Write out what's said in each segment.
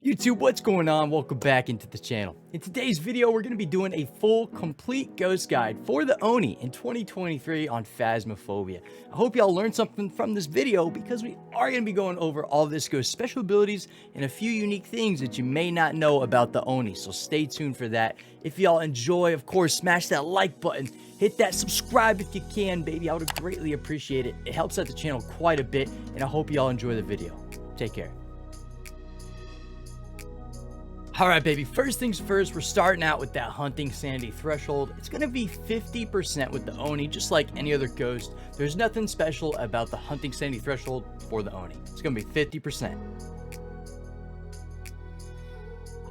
YouTube, what's going on? Welcome back into the channel. In today's video, we're going to be doing a full, complete ghost guide for the Oni in 2023 on Phasmophobia. I hope y'all learned something from this video because we are going to be going over all this ghost special abilities and a few unique things that you may not know about the Oni, so stay tuned for that. If y'all enjoy, of course, smash that like button, hit that subscribe if you can, baby. I would greatly appreciate it. It helps out the channel quite a bit, and I hope y'all enjoy the video. Take care. Alright, baby, first things first, we're starting out with that hunting sanity threshold. It's going to be 50% with the Oni, just like any other ghost. There's nothing special about the hunting sanity threshold for the Oni. It's going to be 50%.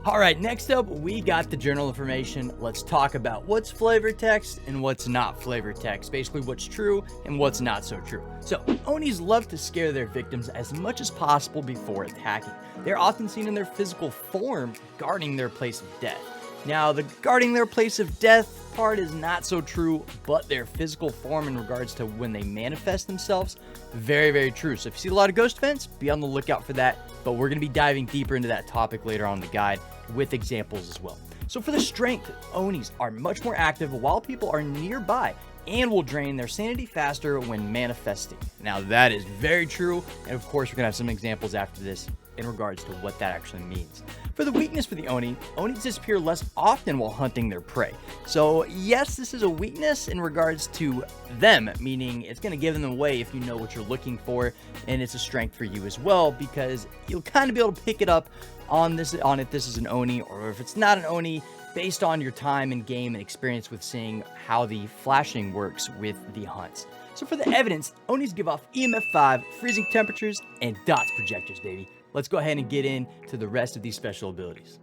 Alright, next up, we got the journal information. Let's talk about what's flavor text and what's not flavor text. Basically, what's true and what's not so true. So, Onis love to scare their victims as much as possible before attacking. They're often seen in their physical form, guarding their place of death. Now, the guarding their place of death part is not so true, but their physical form in regards to when they manifest themselves, very, very true. So if you see a lot of ghost events, be on the lookout for that, but we're going to be diving deeper into that topic later on in the guide with examples as well. So for the strength, Onis are much more active while people are nearby and will drain their sanity faster when manifesting. Now that is very true, and of course we're going to have some examples after this in regards to what that actually means. For the weakness for the Oni, Onis disappear less often while hunting their prey. So yes, this is a weakness in regards to them, meaning it's going to give them away if you know what you're looking for, and it's a strength for you as well because you'll kind of be able to pick it up on if this is an Oni or if it's not an Oni based on your time in game and experience with seeing how the flashing works with the hunts. So for the evidence, Onis give off EMF 5, freezing temperatures, and dots projectors, baby. Let's go ahead and get into the rest of these special abilities.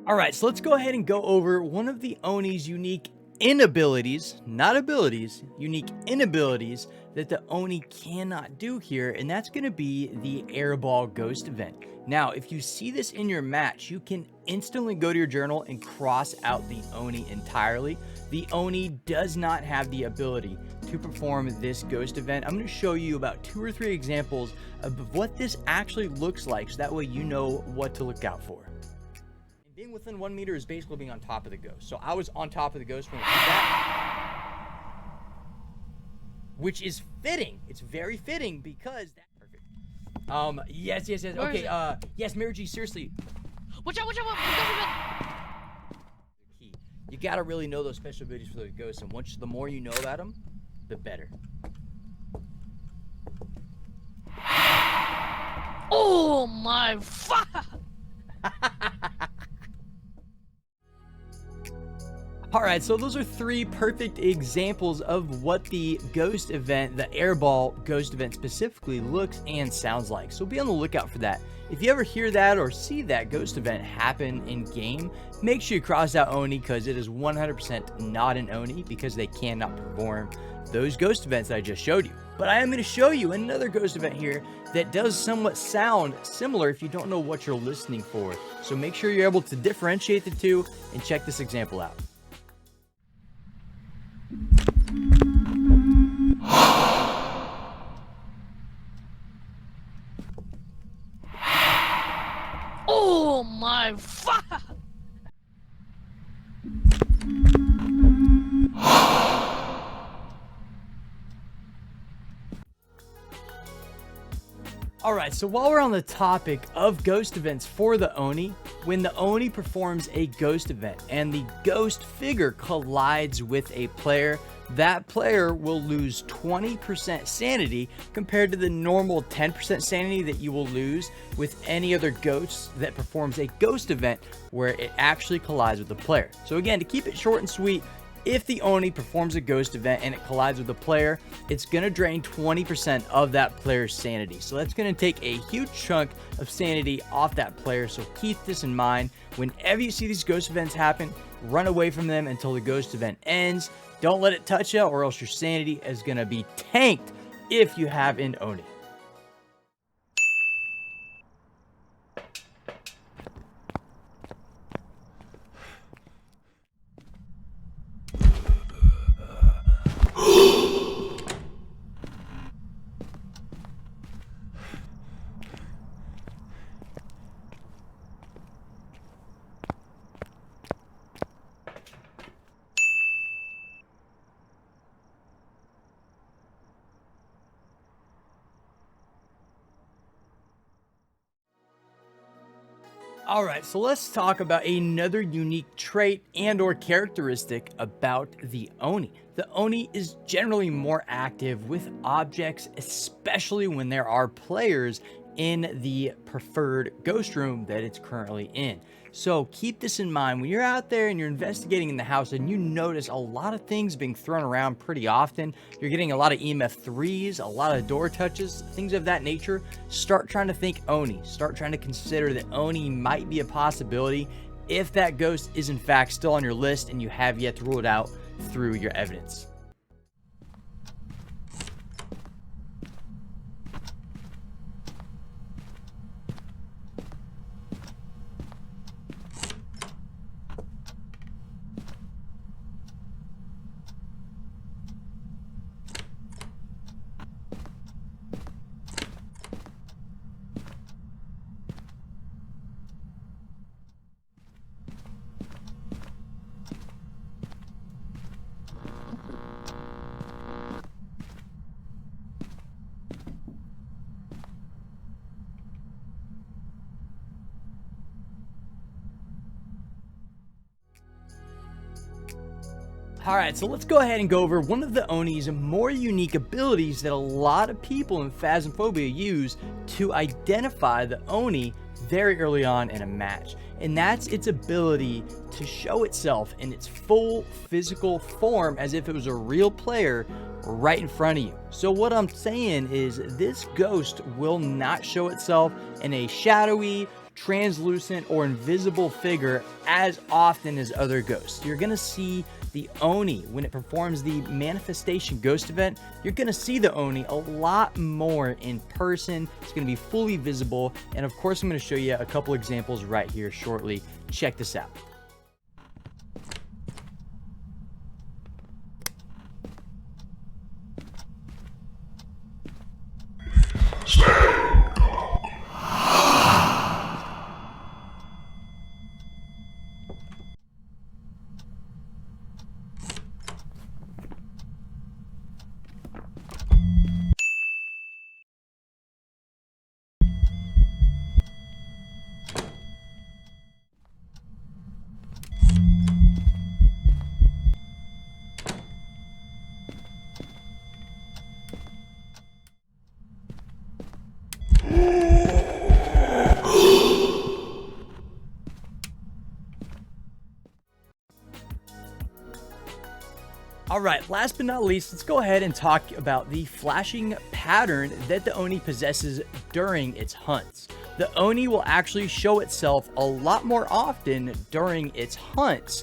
Alright, so let's go ahead and go over one of the Oni's unique inabilities, not abilities, unique inabilities that the Oni cannot do here, and that's going to be the Airball ghost event. Now, if you see this in your match, you can instantly go to your journal and cross out the Oni entirely. The Oni does not have the ability to perform this ghost event. I'm going to show you about 2 or 3 examples of what this actually looks like, so that way you know what to look out for. And being within 1 meter is basically being on top of the ghost. So I was on top of the ghost when I did that, which is fitting. It's very fitting because that's perfect. Yes. Where Okay, yes, Mary G, seriously. Watch out! Key. You gotta really know those special abilities for those ghosts, and the more you know about them, the better. Oh my fuck! Alright, so those are 3 perfect examples of what the ghost event, the Airball ghost event specifically, looks and sounds like. So be on the lookout for that. If you ever hear that or see that ghost event happen in game, make sure you cross out Oni because it is 100% not an Oni because they cannot perform those ghost events that I just showed you. But I am going to show you another ghost event here that does somewhat sound similar if you don't know what you're listening for. So make sure you're able to differentiate the two and check this example out. Oh my fuck! Alright, so while we're on the topic of ghost events for the Oni, when the Oni performs a ghost event and the ghost figure collides with a player, that player will lose 20% sanity compared to the normal 10% sanity that you will lose with any other ghost that performs a ghost event where it actually collides with the player. So again, to keep it short and sweet, if the Oni performs a ghost event and it collides with a player, it's going to drain 20% of that player's sanity. So that's going to take a huge chunk of sanity off that player. So keep this in mind. Whenever you see these ghost events happen, run away from them until the ghost event ends. Don't let it touch you or else your sanity is going to be tanked if you have an Oni. All right, so let's talk about another unique trait and or characteristic about the Oni. The Oni is generally more active with objects, especially when there are players in the preferred ghost room that it's currently in. So keep this in mind when you're out there and you're investigating in the house and you notice a lot of things being thrown around pretty often. You're getting a lot of EMF3s, a lot of door touches, things of that nature. Start trying to think Oni. Start trying to consider that Oni might be a possibility if that ghost is in fact still on your list and you have yet to rule it out through your evidence. All right, so let's go ahead and go over one of the Oni's more unique abilities that a lot of people in Phasmophobia use to identify the Oni very early on in a match. And that's its ability to show itself in its full physical form as if it was a real player right in front of you. So what I'm saying is this ghost will not show itself in a shadowy, translucent, or invisible figure as often as other ghosts. You're gonna see the Oni when it performs the manifestation ghost event. You're gonna see the Oni a lot more in person. It's gonna be fully visible, and of course I'm gonna show you a couple examples right here shortly. Check this out. All right, last but not least, let's go ahead and talk about the flashing pattern that the Oni possesses during its hunts. The Oni will actually show itself a lot more often during its hunts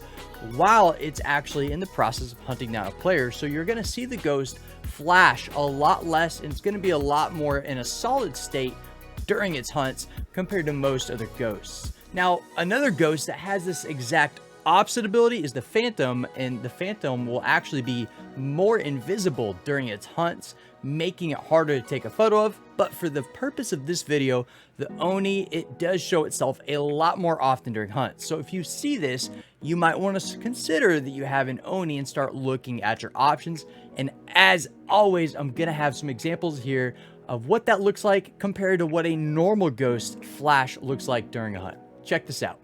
while it's actually in the process of hunting down a player. So you're gonna see the ghost flash a lot less, and it's gonna be a lot more in a solid state during its hunts compared to most other ghosts. Now, another ghost that has this exact opposite ability is the Phantom, and the Phantom will actually be more invisible during its hunts, making it harder to take a photo of. But for the purpose of this video, the Oni, it does show itself a lot more often during hunts. So if you see this, you might want to consider that you have an Oni and start looking at your options. And as always, I'm gonna have some examples here of what that looks like compared to what a normal ghost flash looks like during a hunt. Check this out.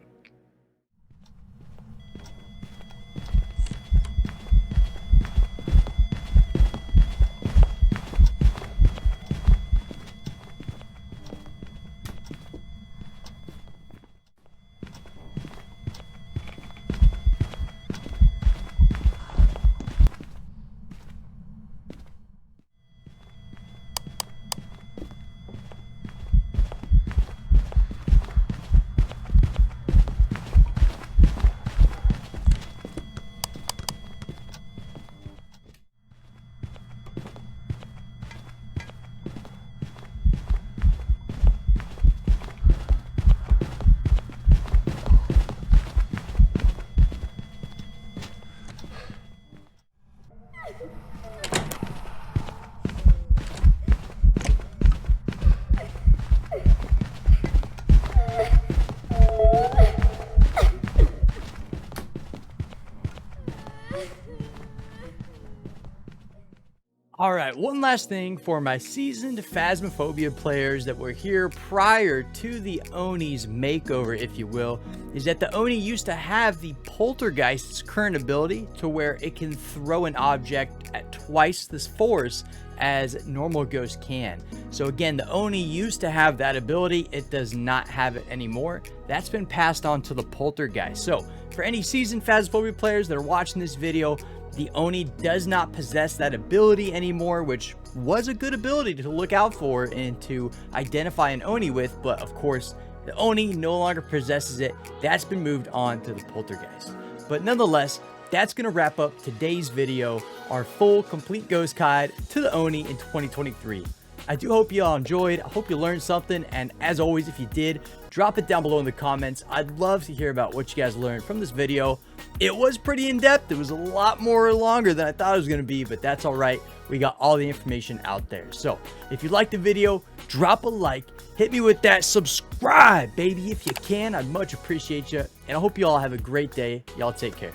All right, one last thing for my seasoned Phasmophobia players that were here prior to the Oni's makeover, if you will, is that the Oni used to have the Poltergeist's current ability to where it can throw an object at twice this force as normal ghosts can. So again, the Oni used to have that ability. It does not have it anymore. That's been passed on to the Poltergeist. So for any seasoned Phasmophobia players that are watching this video, the Oni does not possess that ability anymore, which was a good ability to look out for and to identify an Oni with, but of course, the Oni no longer possesses it. That's been moved on to the Poltergeist. But nonetheless, that's going to wrap up today's video, our full complete ghost guide to the Oni in 2023. I do hope you all enjoyed. I hope you learned something, and as always, if you did, drop it down below in the comments. I'd love to hear about what you guys learned from this video. It was pretty in-depth. It was a lot more longer than I thought it was going to be, but that's all right. We got all the information out there. So if you liked the video, drop a like, hit me with that subscribe, baby, if you can. I'd much appreciate you, and I hope you all have a great day. Y'all take care.